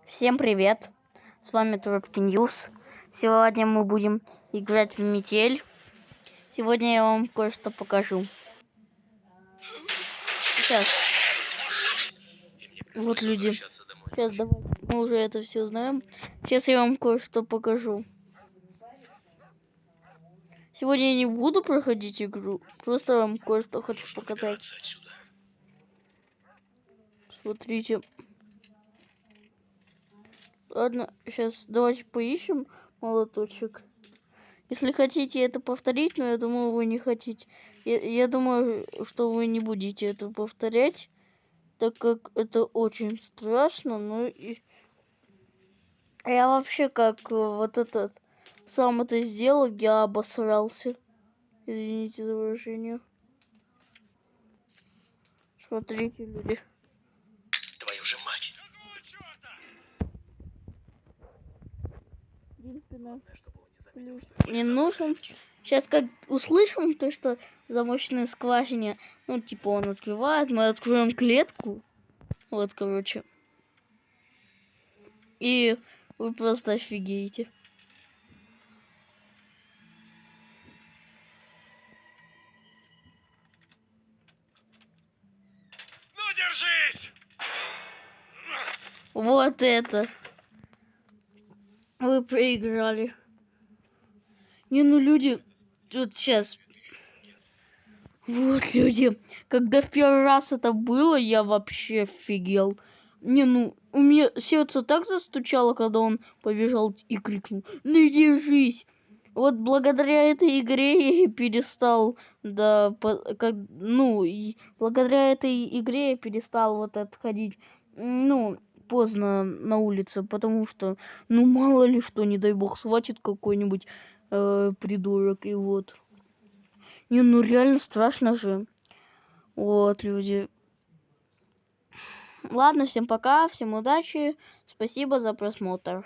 Всем привет! С вами Тропки Ньюс. Сегодня мы будем играть в метель. Сегодня я вам кое-что покажу. Сейчас. Вот люди. Сейчас давайте. Мы уже это все знаем. Сейчас я вам кое-что покажу. Сегодня я не буду проходить игру. Просто вам кое-что хочу показать. Смотрите. Ладно, сейчас давайте поищем молоточек. Если хотите это повторить, но я думаю, вы не хотите. Я думаю, что вы не будете это повторять, так как это очень страшно. Ну и я вообще как вот этот сам это сделал, я обосрался. Извините за выражение. Смотрите, люди. Твою же мать! Единственное, Чтобы он не заметил, что не нужен. Сейчас как услышим то, что в замочной скважине, ну типа он открывает, мы откроем клетку. Вот, короче. И вы просто офигеете. Ну, держись! Вот это. Вы проиграли. Не, ну люди, тут сейчас. Вот люди. Когда в первый раз это было, я вообще офигел. Не, ну, у меня сердце так застучало, когда он побежал и крикнул: "Ну держись!" Вот благодаря этой игре я и перестал, да, и благодаря этой игре я перестал вот отходить, ну, поздно на улице, потому что, ну, мало ли что, не дай бог, схватит какой-нибудь придурок, и вот. Не, ну реально страшно же. Вот, люди. Ладно, всем пока, всем удачи, спасибо за просмотр.